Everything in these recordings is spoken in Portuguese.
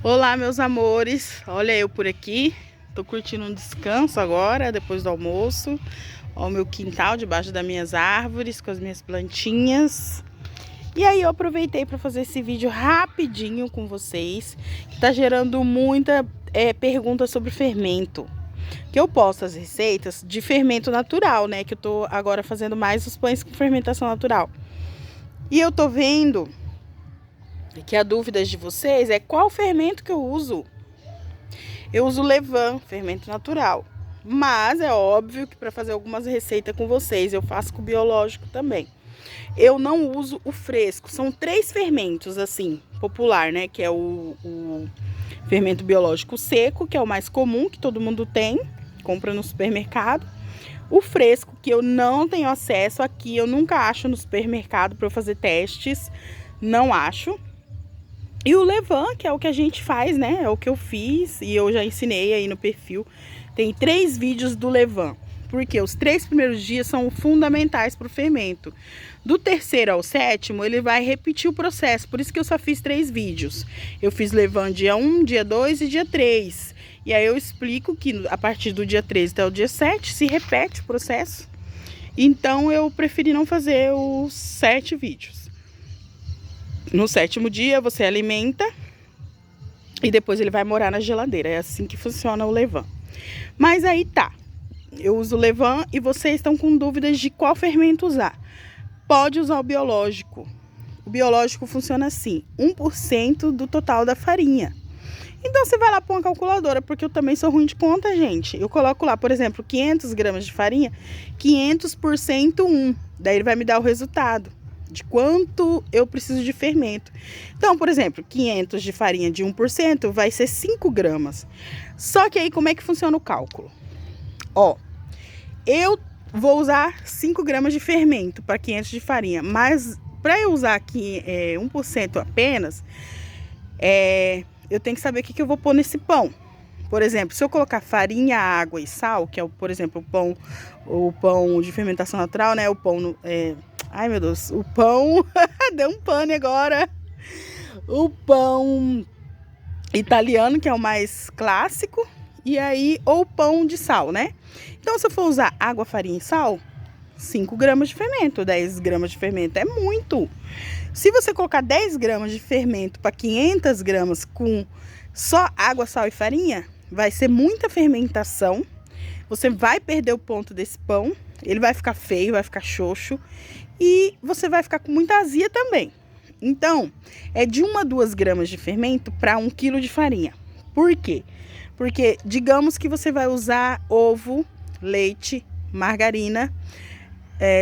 Olá, meus amores. Olha eu por aqui. Tô curtindo um descanso agora, depois do almoço. Ó, o meu quintal debaixo das minhas árvores, com as minhas plantinhas. E aí eu aproveitei para fazer esse vídeo rapidinho com vocês, que tá gerando muita pergunta sobre fermento. Que eu posto as receitas de fermento natural, né? Que eu tô agora fazendo mais os pães com fermentação natural. E eu tô vendo que a dúvida de vocês é qual fermento que eu uso. Eu uso levain, fermento natural. Mas é óbvio que para fazer algumas receitas com vocês, eu faço com biológico também. Eu não uso o fresco. São 3 fermentos, assim, popular, né? Que é o fermento biológico seco, que é o mais comum, que todo mundo tem, compra no supermercado. O fresco, que eu não tenho acesso aqui, eu nunca acho no supermercado para eu fazer testes. Não acho. E o levain, que é o que a gente faz, né? É o que eu fiz e eu já ensinei aí no perfil. Tem 3 vídeos do levain, porque os 3 primeiros dias são fundamentais para o fermento. Do 3º ao 7º, ele vai repetir o processo, por isso que eu só fiz 3 vídeos. Eu fiz levain dia 1, dia 2 e dia 3. E aí eu explico que a partir do dia 3 até o dia 7 se repete o processo. Então eu preferi não fazer os 7 vídeos. No 7º dia você alimenta e depois ele vai morar na geladeira. É assim que funciona o levain. Mas aí tá, eu uso o levain e vocês estão com dúvidas de qual fermento usar. Pode usar o biológico. O biológico funciona assim, 1% do total da farinha. Então você vai lá para uma calculadora, porque eu também sou ruim de conta, gente. Eu coloco lá, por exemplo, 500 gramas de farinha, 500% 1. Daí ele vai me dar o resultado de quanto eu preciso de fermento. Então, por exemplo, 500 de farinha de 1% vai ser 5 gramas. Só que aí como é que funciona o cálculo? Ó, eu vou usar 5 gramas de fermento para 500 de farinha, mas para eu usar aqui 1% apenas, eu tenho que saber o que eu vou pôr nesse pão. Por exemplo, se eu colocar farinha, água e sal, que é, por exemplo, o pão de fermentação natural, né? O pão... ai, meu Deus, o pão... Deu um pane agora. O pão italiano, que é o mais clássico. E aí, ou pão de sal, né? Então, se eu for usar água, farinha e sal, 5 gramas de fermento, 10 gramas de fermento é muito. Se você colocar 10 gramas de fermento para 500 gramas com só água, sal e farinha, vai ser muita fermentação. Você vai perder o ponto desse pão. Ele vai ficar feio, vai ficar xoxo. E você vai ficar com muita azia também. Então, é de 1 a 2 gramas de fermento para 1 quilo de farinha. Por quê? Porque, digamos que você vai usar ovo, leite, margarina,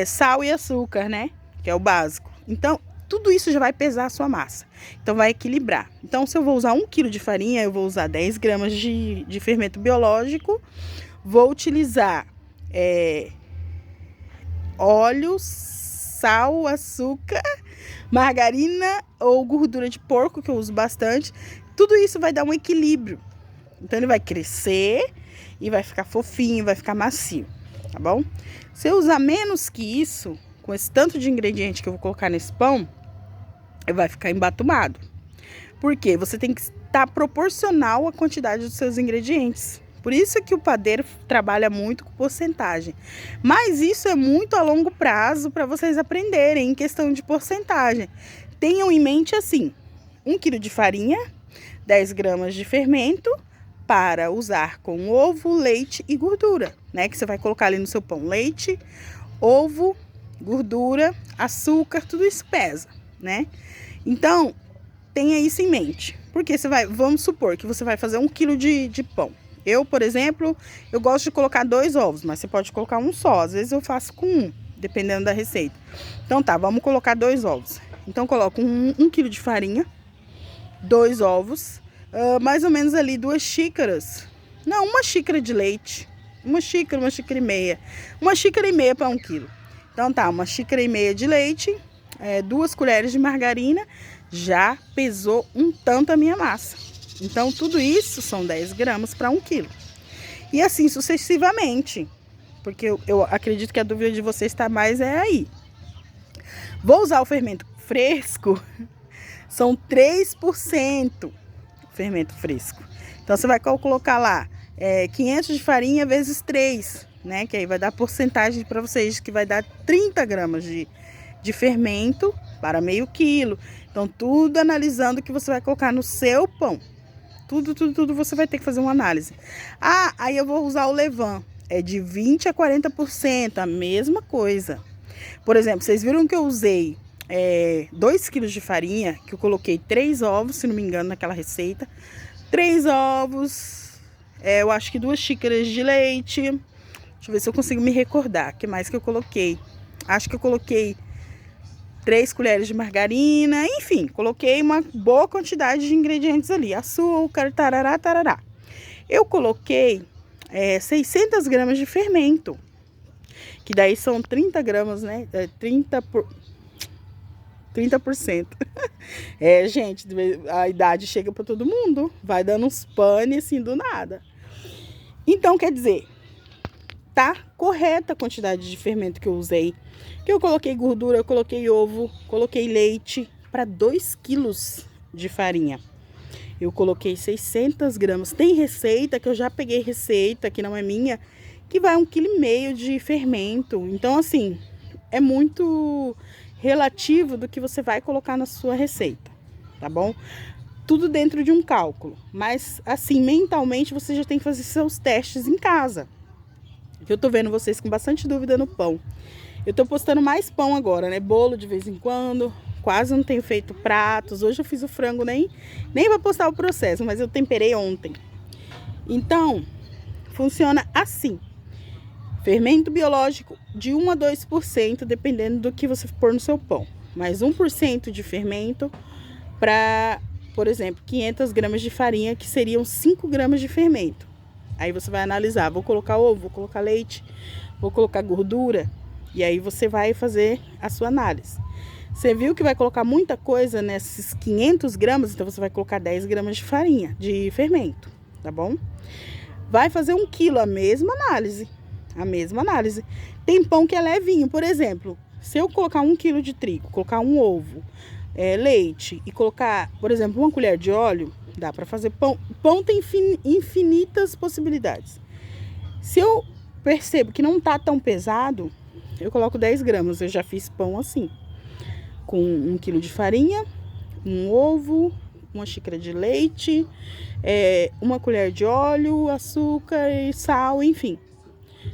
sal e açúcar, né? Que é o básico. Então, tudo isso já vai pesar a sua massa. Então, vai equilibrar. Então, se eu vou usar 1 quilo de farinha, eu vou usar 10 gramas de fermento biológico. Vou utilizar óleo, sal, açúcar, margarina ou gordura de porco, que eu uso bastante. Tudo isso vai dar um equilíbrio. Então, ele vai crescer e vai ficar fofinho, vai ficar macio, tá bom? Se eu usar menos que isso, com esse tanto de ingrediente que eu vou colocar nesse pão, vai ficar embatumado. Por quê? Você tem que estar proporcional à quantidade dos seus ingredientes. Por isso que o padeiro trabalha muito com porcentagem. Mas isso é muito a longo prazo para vocês aprenderem em questão de porcentagem. Tenham em mente assim, 1 quilo de farinha, 10 gramas de fermento, para usar com ovo, leite e gordura, né? Que você vai colocar ali no seu pão. Leite, ovo, gordura, açúcar, tudo isso pesa, né? Então, tenha isso em mente. Porque vamos supor que você vai fazer 1 quilo de pão. Eu, por exemplo, eu gosto de colocar 2 ovos, mas você pode colocar um só. Às vezes eu faço com 1, dependendo da receita. Então tá, vamos colocar 2 ovos. Então coloco 1 quilo de farinha, 2 ovos, mais ou menos ali 2 xícaras. Não, 1 xícara de leite. 1 xícara e meia. 1 xícara e meia para 1 quilo. Então tá, 1 xícara e meia de leite, 2 colheres de margarina. Já pesou um tanto a minha massa. Então, tudo isso são 10 gramas para 1 quilo. E assim sucessivamente. Porque eu acredito que a dúvida de vocês está mais aí. Vou usar o fermento fresco. São 3%. fermento fresco. Então, você vai colocar lá 500 de farinha vezes 3, né? Que aí vai dar porcentagem para vocês, que vai dar 30 gramas de fermento para meio quilo. Então, tudo analisando o que você vai colocar no seu pão. Tudo você vai ter que fazer uma análise. Ah, aí eu vou usar o levain. É de 20 a 40%, a mesma coisa. Por exemplo, vocês viram que eu usei 2 quilos de farinha, que eu coloquei 3 ovos, se não me engano, naquela receita. 3 ovos, eu acho que 2 xícaras de leite. Deixa eu ver se eu consigo me recordar. O que mais que eu coloquei? Acho que eu coloquei 3 colheres de margarina. Enfim, coloquei uma boa quantidade de ingredientes ali. Açúcar, tarará, tarará. Eu coloquei 600 gramas de fermento. Que daí são 30 gramas, né? 30%. Gente, a idade chega para todo mundo. Vai dando uns pane assim do nada. Então, quer dizer, tá correta a quantidade de fermento que eu usei. Que eu coloquei gordura, eu coloquei ovo, coloquei leite para 2 quilos de farinha. Eu coloquei 600 gramas. Tem receita que eu já peguei receita, que não é minha, que vai 1,5 kg de fermento. Então, assim, é muito relativo do que você vai colocar na sua receita, tá bom? Tudo dentro de um cálculo. Mas, assim, mentalmente, você já tem que fazer seus testes em casa. Eu tô vendo vocês com bastante dúvida no pão. Eu tô postando mais pão agora, né? Bolo de vez em quando. Quase não tenho feito pratos. Hoje eu fiz o frango, nem vou postar o processo, mas eu temperei ontem. Então, funciona assim. Fermento biológico de 1 a 2%, dependendo do que você pôr no seu pão. Mais 1% de fermento para, por exemplo, 500 gramas de farinha, que seriam 5 gramas de fermento. Aí você vai analisar, vou colocar ovo, vou colocar leite, vou colocar gordura. E aí você vai fazer a sua análise. Você viu que vai colocar muita coisa nesses 500 gramas, então você vai colocar 10 gramas de farinha, de fermento, tá bom? Vai fazer 1 quilo, a mesma análise. A mesma análise. Tem pão que é levinho, por exemplo, se eu colocar 1 quilo de trigo, colocar um ovo, leite e colocar, por exemplo, 1 colher de óleo, dá para fazer pão. Pão tem infinitas possibilidades. Se eu percebo que não tá tão pesado, eu coloco 10 gramas. Eu já fiz pão assim, com 1 quilo de farinha, um ovo, 1 xícara de leite, 1 colher de óleo, açúcar e sal, enfim.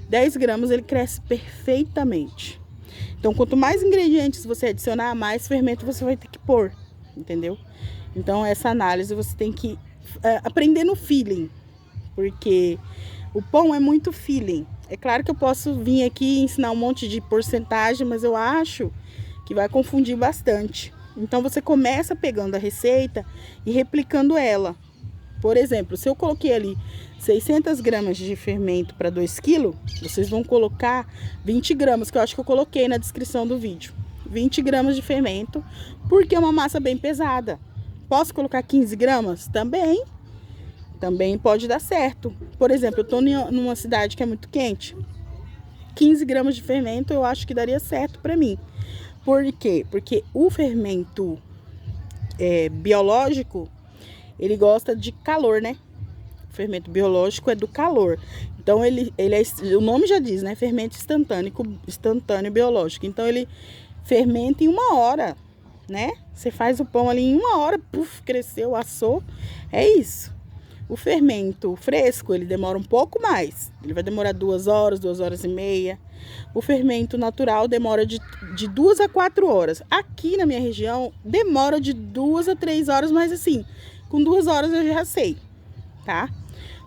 10 gramas ele cresce perfeitamente. Então, quanto mais ingredientes você adicionar, mais fermento você vai ter que pôr, entendeu? Então, essa análise você tem que aprender no feeling, porque o pão é muito feeling. É claro que eu posso vir aqui e ensinar um monte de porcentagem, mas eu acho que vai confundir bastante. Então, você começa pegando a receita e replicando ela. Por exemplo, se eu coloquei ali 600 gramas de fermento para 2 quilos, vocês vão colocar 20 gramas, que eu acho que eu coloquei na descrição do vídeo. 20 gramas de fermento, porque é uma massa bem pesada. Posso colocar 15 gramas? Também pode dar certo. Por exemplo, eu estou numa cidade que é muito quente. 15 gramas de fermento eu acho que daria certo para mim. Por quê? Porque o fermento biológico, ele gosta de calor, né? O fermento biológico é do calor. Então, o nome já diz, né? Fermento instantâneo biológico. Então, ele fermenta em 1 hora, né? Você faz o pão ali em 1 hora, puf, cresceu, assou. É isso. O fermento fresco, ele demora um pouco mais. Ele vai demorar 2 horas, 2 horas e meia. O fermento natural demora de 2 a 4 horas. Aqui na minha região, demora de 2 a 3 horas, mas assim, com 2 horas eu já sei, tá?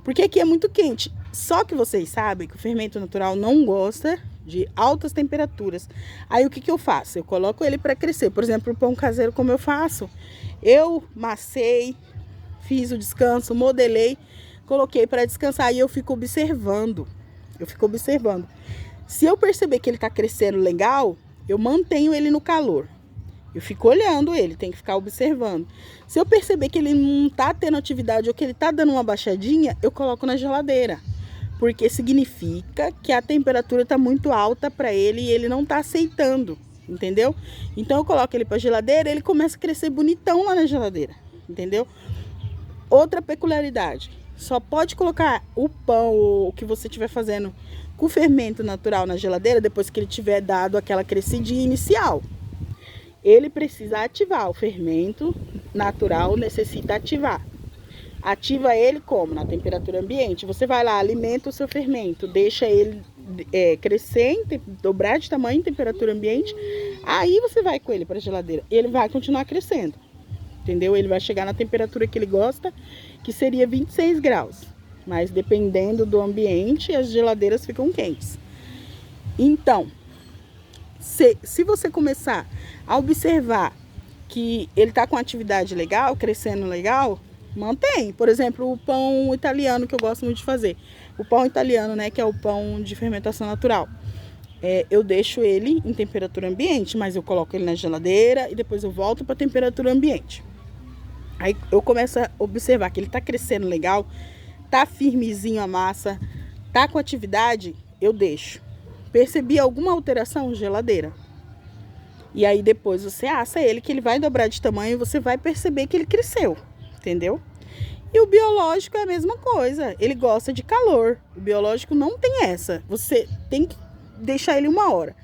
Porque aqui é muito quente. Só que vocês sabem que o fermento natural não gosta de altas temperaturas. Aí o que eu faço? Eu coloco ele para crescer. Por exemplo, o pão caseiro, como eu faço? Eu macei, fiz o descanso, modelei, coloquei para descansar e eu fico observando. Se eu perceber que ele tá crescendo legal, eu mantenho ele no calor. Eu fico olhando ele, tem que ficar observando. Se eu perceber que ele não tá tendo atividade ou que ele tá dando uma baixadinha, eu coloco na geladeira. Porque significa que a temperatura tá muito alta para ele e ele não tá aceitando, entendeu? Então eu coloco ele para geladeira e ele começa a crescer bonitão lá na geladeira, entendeu? Outra peculiaridade, só pode colocar o pão ou o que você estiver fazendo com fermento natural na geladeira depois que ele tiver dado aquela crescidinha inicial. Ele precisa ativar, o fermento natural necessita ativar. Ativa ele como? Na temperatura ambiente. Você vai lá, alimenta o seu fermento, deixa ele crescer, dobrar de tamanho em temperatura ambiente. Aí você vai com ele para a geladeira. Ele vai continuar crescendo, entendeu? Ele vai chegar na temperatura que ele gosta, que seria 26 graus. Mas dependendo do ambiente, as geladeiras ficam quentes. Então, se você começar a observar que ele está com atividade legal, crescendo legal, mantém. Por exemplo, o pão italiano, que eu gosto muito de fazer. O pão italiano, né, que é o pão de fermentação natural. Eu deixo ele em temperatura ambiente, mas eu coloco ele na geladeira e depois eu volto para a temperatura ambiente. Aí eu começo a observar que ele está crescendo legal, tá firmezinho a massa, tá com atividade, eu deixo. Percebi alguma alteração? Geladeira. E aí depois você assa ele, que ele vai dobrar de tamanho e você vai perceber que ele cresceu, entendeu? E o biológico é a mesma coisa, ele gosta de calor. O biológico não tem essa, você tem que deixar ele 1 hora.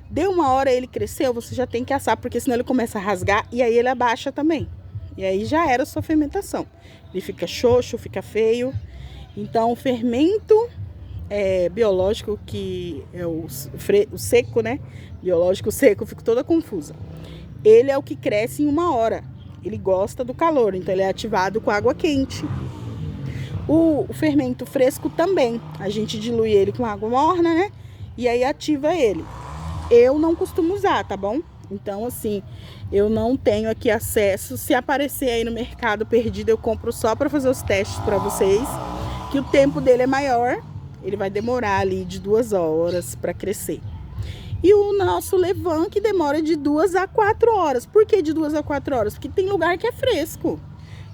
Deu 1 hora, ele cresceu, você já tem que assar, porque senão ele começa a rasgar e aí ele abaixa também. E aí já era a sua fermentação. Ele fica xoxo, fica feio. Então o fermento biológico, que é o seco, né? Biológico seco, eu fico toda confusa. Ele é o que cresce em 1 hora. Ele gosta do calor, então ele é ativado com água quente. O fermento fresco também. A gente dilui ele com água morna, né? E aí ativa ele. Eu não costumo usar, tá bom? Então, assim, eu não tenho aqui acesso. Se aparecer aí no mercado perdido, eu compro só para fazer os testes para vocês. Que o tempo dele é maior. Ele vai demorar ali de 2 horas para crescer. E o nosso levain, que demora de 2 a 4 horas. Por que de 2 a 4 horas? Porque tem lugar que é fresco.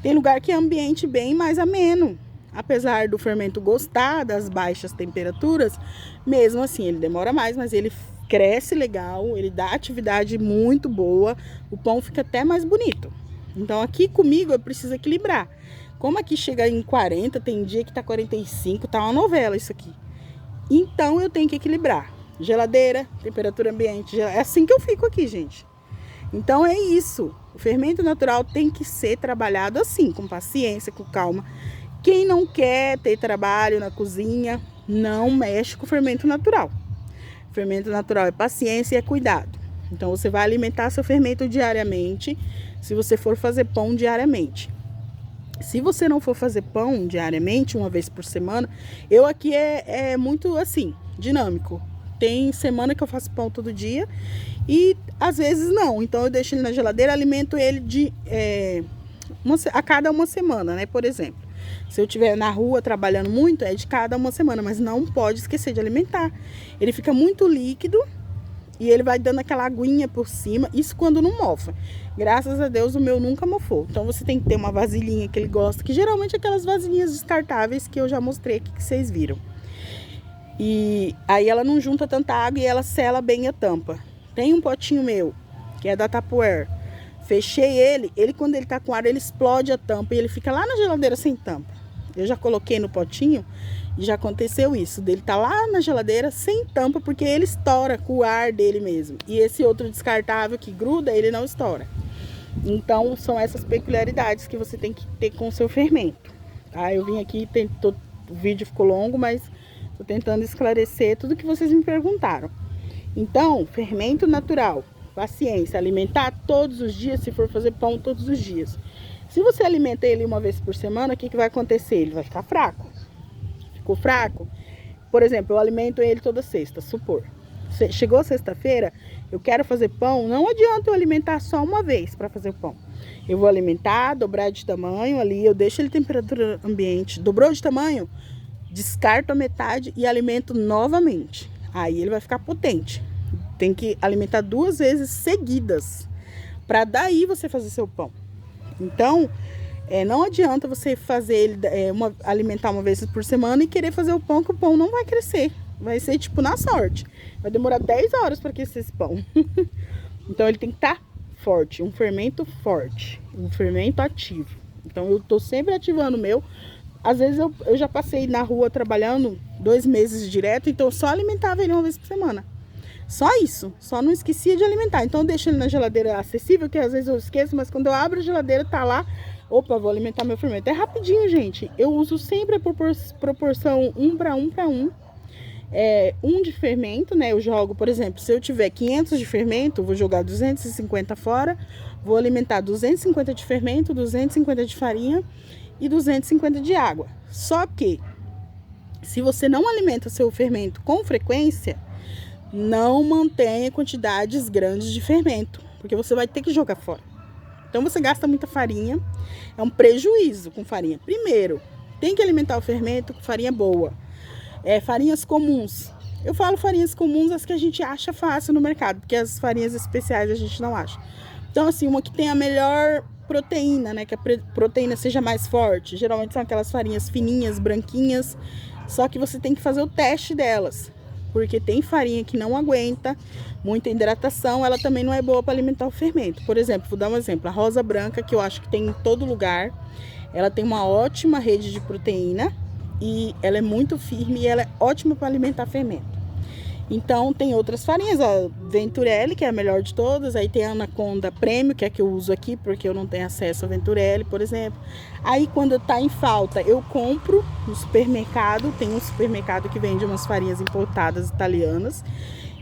Tem lugar que é ambiente bem mais ameno. Apesar do fermento gostar das baixas temperaturas, mesmo assim ele demora mais, mas ele cresce legal, ele dá atividade muito boa, o pão fica até mais bonito. Então aqui comigo eu preciso equilibrar. Como aqui chega em 40, tem dia que tá 45, tá uma novela isso aqui. Então eu tenho que equilibrar. Geladeira, temperatura ambiente, é assim que eu fico aqui, gente. Então é isso. O fermento natural tem que ser trabalhado assim, com paciência, com calma. Quem não quer ter trabalho na cozinha, não mexe com o fermento natural. O fermento natural é paciência e é cuidado. Então você vai alimentar seu fermento diariamente, se você for fazer pão diariamente. Se você não for fazer pão diariamente, 1 vez por semana, eu aqui é muito assim, dinâmico. Tem semana que eu faço pão todo dia e às vezes não. Então eu deixo ele na geladeira, alimento ele a cada 1 semana, né? Por exemplo, se eu estiver na rua trabalhando muito, é de cada 1 semana, mas não pode esquecer de alimentar. Ele fica muito líquido e ele vai dando aquela aguinha por cima, isso quando não mofa. Graças a Deus o meu nunca mofou. Então você tem que ter uma vasilhinha que ele gosta, que geralmente é aquelas vasilhinhas descartáveis que eu já mostrei aqui, que vocês viram. E aí ela não junta tanta água e ela sela bem a tampa. Tem um potinho meu, que é da Tupperware. Fechei ele quando ele tá com ar, ele explode a tampa e ele fica lá na geladeira sem tampa. Eu já coloquei no potinho e já aconteceu isso. Dele tá lá na geladeira sem tampa, porque ele estoura com o ar dele mesmo. E esse outro descartável que gruda, ele não estoura. Então são essas peculiaridades que você tem que ter com o seu fermento. Tá? Eu vim aqui, o vídeo ficou longo, mas tô tentando esclarecer tudo que vocês me perguntaram. Então, fermento natural, paciência, alimentar todos os dias, se for fazer pão todos os dias. Se você alimenta ele 1 vez por semana, o que vai acontecer? Ele vai ficar fraco. Ficou fraco? Por exemplo, eu alimento ele toda sexta, supor. Chegou sexta-feira, eu quero fazer pão, não adianta eu alimentar só 1 vez para fazer pão. Eu vou alimentar, dobrar de tamanho ali, eu deixo ele em temperatura ambiente, dobrou de tamanho, descarto a metade e alimento novamente. Aí ele vai ficar potente. Tem que alimentar 2 vezes seguidas, para daí você fazer seu pão. Então, não adianta você fazer ele alimentar 1 vez por semana e querer fazer o pão, que o pão não vai crescer. Vai ser tipo na sorte. Vai demorar 10 horas para crescer esse pão. Então ele tem que estar forte, um fermento forte, um fermento ativo. Então eu tô sempre ativando o meu. Às vezes eu já passei na rua trabalhando 2 meses direto, então eu só alimentava ele uma vez por semana. Só isso, só não esquecia de alimentar. Então eu deixo ele na geladeira acessível, que às vezes eu esqueço, mas quando eu abro a geladeira tá lá. Opa, vou alimentar meu fermento. É rapidinho, gente. Eu uso sempre a proporção 1 para 1 para 1. Um de fermento, né? Eu jogo, por exemplo, se eu tiver 500 de fermento, eu vou jogar 250 fora. Vou alimentar 250 de fermento, 250 de farinha e 250 de água. Só que, se você não alimenta seu fermento com frequência, não mantenha quantidades grandes de fermento, porque você vai ter que jogar fora. Então você gasta muita farinha, é um prejuízo com farinha. Primeiro, tem que alimentar o fermento com farinha boa. Farinhas comuns. Eu falo farinhas comuns, as que a gente acha fácil no mercado, porque as farinhas especiais a gente não acha. Então assim, uma que tem a melhor proteína, né, que a proteína seja mais forte. Geralmente são aquelas farinhas fininhas, branquinhas, só que você tem que fazer o teste delas. Porque tem farinha que não aguenta muita hidratação, ela também não é boa para alimentar o fermento. Por exemplo, vou dar um exemplo, a rosa branca, que eu acho que tem em todo lugar, ela tem uma ótima rede de proteína e ela é muito firme e ela é ótima para alimentar fermento. Então tem outras farinhas, a Venturelli, que é a melhor de todas, aí tem a Anaconda Premium, que é a que eu uso aqui, porque eu não tenho acesso a Venturelli, por exemplo. Aí quando tá em falta, eu compro no supermercado, tem um supermercado que vende umas farinhas importadas italianas,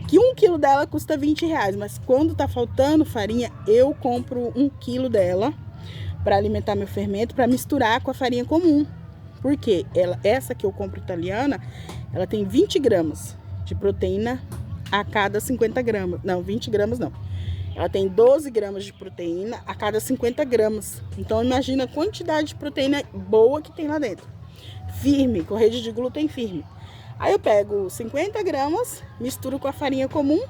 que 1 quilo dela custa R$20, mas quando tá faltando farinha, eu compro 1 quilo dela para alimentar meu fermento, para misturar com a farinha comum. Porque essa que eu compro italiana, ela tem 20 gramas de proteína a cada 50 gramas. Não, 20 gramas não. Ela tem 12 gramas de proteína a cada 50 gramas. Então, imagina a quantidade de proteína boa que tem lá dentro. Firme, com rede de glúten firme. Aí eu pego 50 gramas, misturo com a farinha comum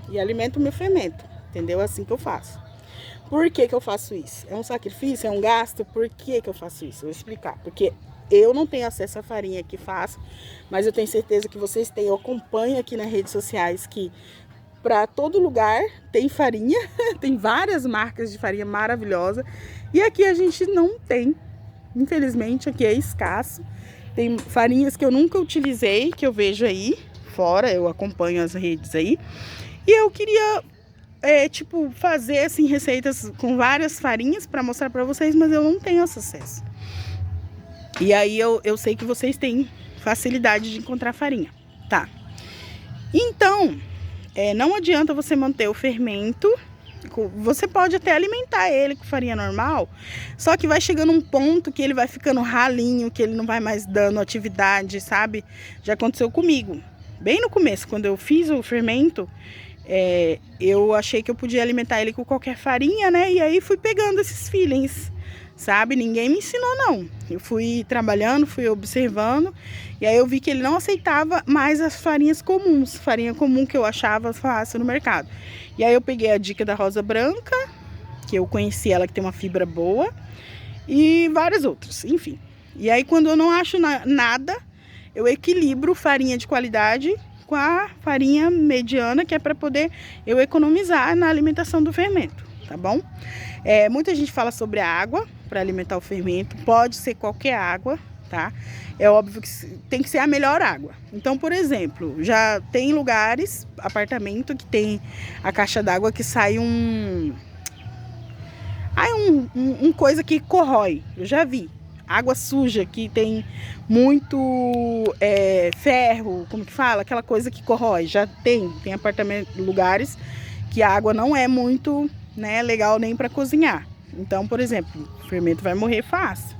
e alimento o meu fermento. Entendeu? É assim que eu faço. Por que que eu faço isso? É um sacrifício? É um gasto? Por que que eu faço isso? Eu vou explicar. Porque eu não tenho acesso à farinha que faço, mas eu tenho certeza que vocês têm. Eu acompanho aqui nas redes sociais que para todo lugar tem farinha, tem várias marcas de farinha maravilhosa. E aqui a gente não tem, infelizmente, aqui é escasso. Tem farinhas que eu nunca utilizei, que eu vejo aí fora, eu acompanho as redes aí. E eu queria, fazer assim receitas com várias farinhas para mostrar para vocês, mas eu não tenho esse acesso. E aí eu sei que vocês têm facilidade de encontrar farinha, tá? Então, não adianta você manter o fermento. Você pode até alimentar ele com farinha normal, só que vai chegando um ponto que ele vai ficando ralinho, que ele não vai mais dando atividade, sabe? Já aconteceu comigo. Bem no começo, quando eu fiz o fermento, eu achei que eu podia alimentar ele com qualquer farinha, né? E aí fui pegando esses feelings, sabe? Ninguém me ensinou, não. Eu fui trabalhando, fui observando, e aí eu vi que ele não aceitava mais as farinhas comuns, farinha comum que eu achava fácil no mercado. E aí eu peguei a dica da rosa branca, que eu conheci ela, que tem uma fibra boa, e várias outras, enfim. E aí quando eu não acho nada, eu equilibro farinha de qualidade com a farinha mediana, que é para poder eu economizar na alimentação do fermento, tá bom? Muita gente fala sobre a água para alimentar o fermento. Pode ser qualquer água, tá? É óbvio que tem que ser a melhor água. Então, por exemplo, já tem lugares, apartamento, que tem a caixa d'água que sai um coisa que corrói. Eu já vi. Água suja, que tem muito ferro, como que fala? Aquela coisa que corrói. Já tem apartamento, lugares que a água não é muito, né, legal nem para cozinhar. Então, por exemplo, o fermento vai morrer fácil.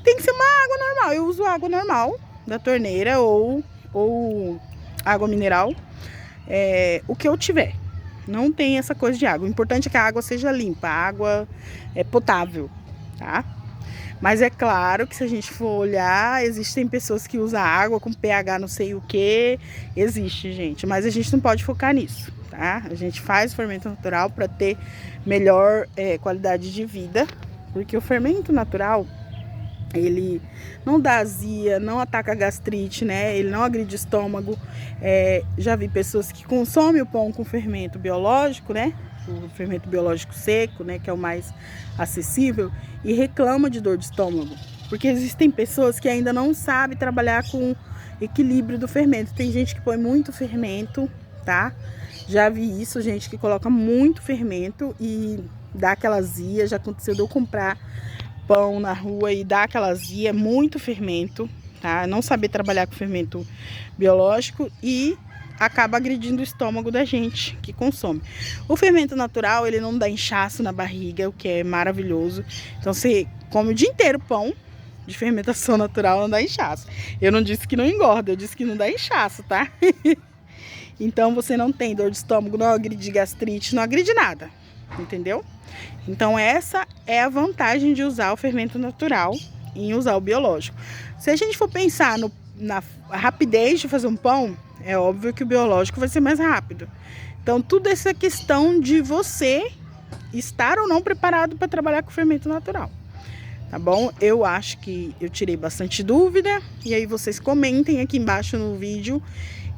Tem que ser uma água normal. Eu uso água normal da torneira ou água mineral, o que eu tiver. Não tem essa coisa de água. O importante é que a água seja limpa, a água é potável, tá? Mas é claro que se a gente for olhar, existem pessoas que usam água com pH não sei o que. Existe, gente, mas a gente não pode focar nisso, tá? A gente faz o fermento natural para ter melhor qualidade de vida, porque o fermento natural, ele não dá azia, não ataca gastrite, né? Ele não agride o estômago. Já vi pessoas que consomem o pão com fermento biológico, né? o fermento biológico seco, né, que é o mais acessível, e reclama de dor de estômago. Porque existem pessoas que ainda não sabem trabalhar com equilíbrio do fermento. Tem gente que põe muito fermento, tá? Já vi isso, gente que coloca muito fermento e dá aquela azia. Já aconteceu de eu comprar pão na rua e dar aquela azia, muito fermento, tá? Não saber trabalhar com fermento biológico e acaba agredindo o estômago da gente que consome. O fermento natural, ele não dá inchaço na barriga, o que é maravilhoso. Então você come o dia inteiro pão de fermentação natural, não dá inchaço. Eu não disse que não engorda, eu disse que não dá inchaço, tá? Então você não tem dor de estômago, não agride gastrite, não agride nada, entendeu? Então essa é a vantagem de usar o fermento natural em usar o biológico. Se a gente for pensar na rapidez de fazer um pão, é óbvio que o biológico vai ser mais rápido. Então tudo essa questão de você estar ou não preparado para trabalhar com fermento natural. Tá bom? Eu acho que eu tirei bastante dúvida. E aí vocês comentem aqui embaixo no vídeo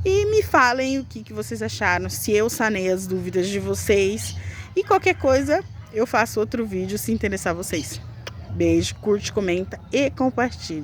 e me falem o que vocês acharam, se eu sanei as dúvidas de vocês. E qualquer coisa, eu faço outro vídeo se interessar vocês. Beijo, curte, comenta e compartilha.